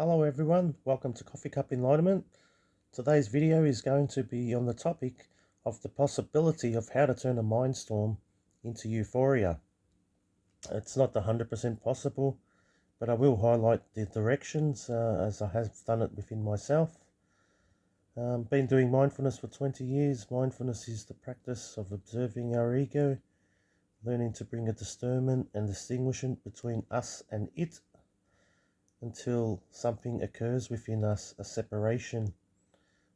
Hello everyone, welcome to Coffee Cup Enlightenment. Today's video is going to be on the topic of the possibility of how to turn a mind storm into euphoria. It's not 100% possible, but I will highlight the directions as I have done it within myself. Been doing mindfulness for 20 years. Mindfulness is the practice of observing our ego, learning to bring a discernment and distinguishment between us and it, until something occurs within us, a separation,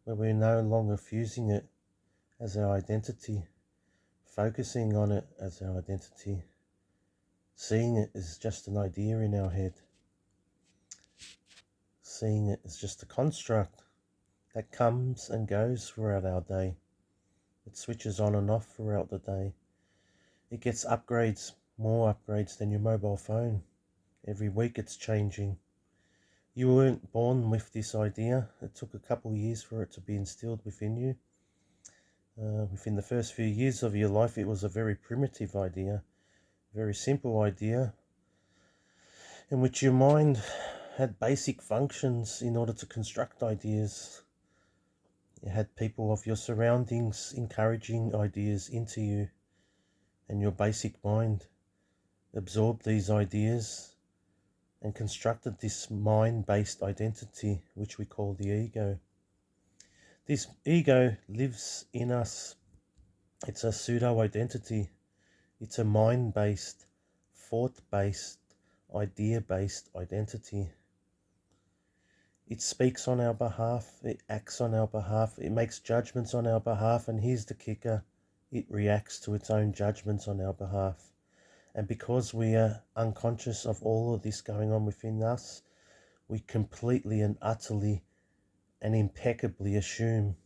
where we're no longer fusing it as our identity, focusing on it as our identity, seeing it as just an idea in our head, seeing it as just a construct that comes and goes throughout our day. It switches on and off throughout the day. It gets upgrades, more upgrades than your mobile phone. Every week it's changing. You weren't born with this idea. It took a couple of years for it to be instilled within you. Within the first few years of your life, it was a very primitive idea, very simple idea, in which your mind had basic functions in order to construct ideas. You had people of your surroundings encouraging ideas into you, and your basic mind absorbed these ideas and constructed this mind-based identity, which we call the ego. This ego lives in us. It's a pseudo-identity. It's a mind-based, thought-based, idea-based identity. It speaks on our behalf. It acts on our behalf. It makes judgments on our behalf. And here's the kicker. It reacts to its own judgments on our behalf. And because we are unconscious of all of this going on within us, we completely and utterly and impeccably assume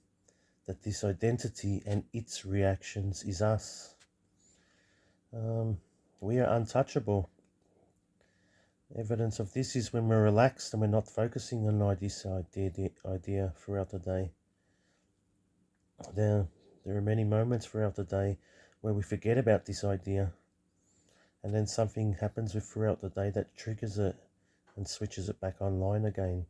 that this identity and its reactions is us. We are untouchable. Evidence of this is when we're relaxed and we're not focusing on this idea throughout the day. There are many moments throughout the day where we forget about this idea, and then something happens throughout the day that triggers it and switches it back online again.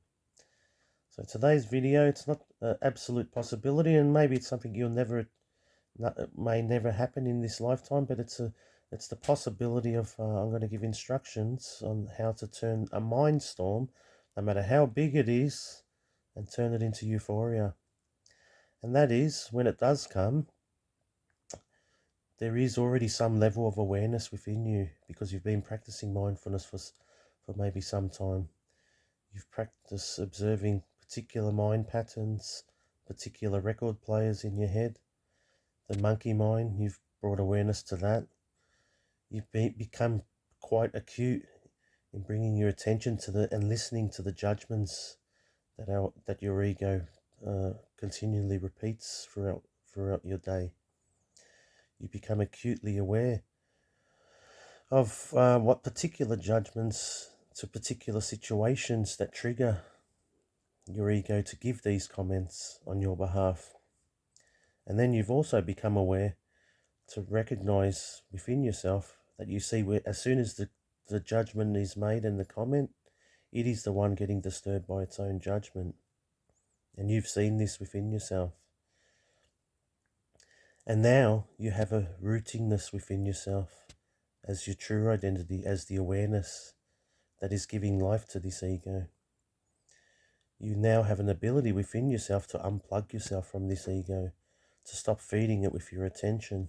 So today's video, it's not an absolute possibility, and maybe it's something may never happen in this lifetime, but it's the possibility of I'm going to give instructions on how to turn a mind storm, no matter how big it is, and turn it into euphoria. And that is, when it does come, there is already some level of awareness within you, because you've been practicing mindfulness for maybe some time. You've practiced observing particular mind patterns, particular record players in your head. The monkey mind, you've brought awareness to that. You've become quite acute in bringing your attention to and listening to the judgments that your ego continually repeats throughout your day. You become acutely aware of what particular judgments to particular situations that trigger your ego to give these comments on your behalf. And then you've also become aware to recognize within yourself that you see where, as soon as the judgment is made and the comment, it is the one getting disturbed by its own judgment. And you've seen this within yourself. And now you have a rootingness within yourself as your true identity, as the awareness that is giving life to this ego. You now have an ability within yourself to unplug yourself from this ego, to stop feeding it with your attention.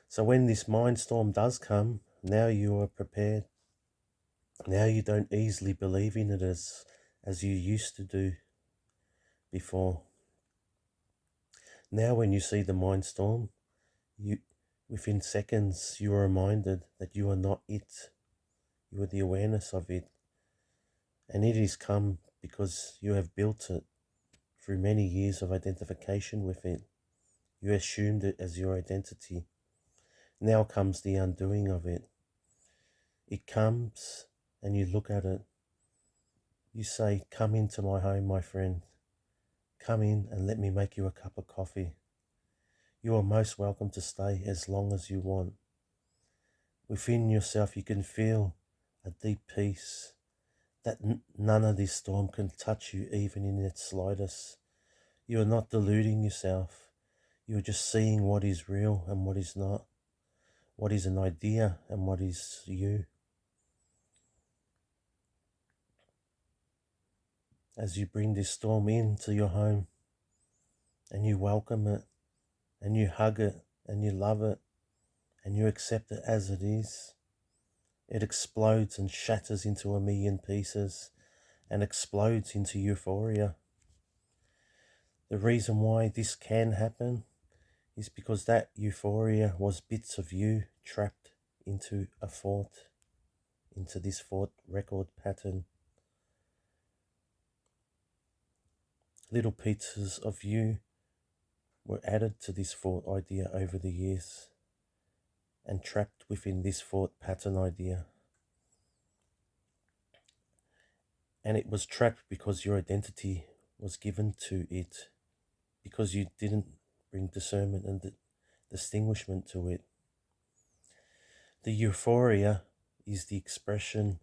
So when this mind storm does come, now you are prepared. Now you don't easily believe in it as you used to do before. Now when you see the mind storm, within seconds you are reminded that you are not it. You are the awareness of it. And it has come because you have built it through many years of identification with it. You assumed it as your identity. Now comes the undoing of it. It comes and you look at it. You say, "Come into my home, my friend. Come in and let me make you a cup of coffee. You are most welcome to stay as long as you want." Within yourself you can feel a deep peace, that none of this storm can touch you even in its slightest. You are not deluding yourself. You are just seeing what is real and what is not, what is an idea and what is you. As you bring this storm into your home and you welcome it and you hug it and you love it and you accept it as it is, it explodes and shatters into a million pieces and explodes into euphoria. The reason why this can happen is because that euphoria was bits of you trapped into a fort, into this fort record pattern. Little pieces of you were added to this fort idea over the years and trapped within this fort pattern idea. And it was trapped because your identity was given to it, because you didn't bring discernment and distinguishment to it. The euphoria is the expression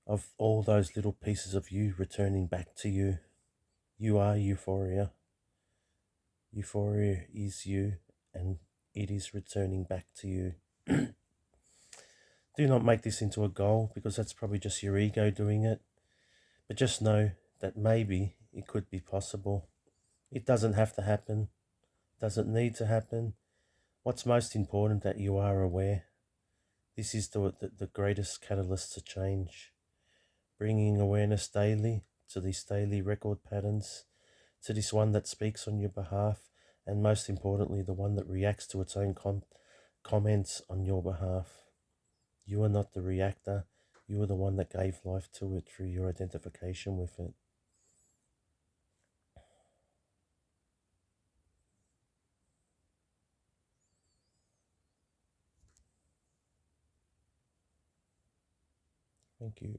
of all those little pieces of you returning back to you. You are euphoria. Euphoria is you, and it is returning back to you. Do not make this into a goal, because that's probably just your ego doing it. But just know that maybe it could be possible. It doesn't have to happen. Doesn't need to happen. What's most important that you are aware. This is the greatest catalyst to change. Bringing awareness daily to these daily record patterns, to this one that speaks on your behalf, and most importantly, the one that reacts to its own comments on your behalf. You are not the reactor. You are the one that gave life to it through your identification with it. Thank you.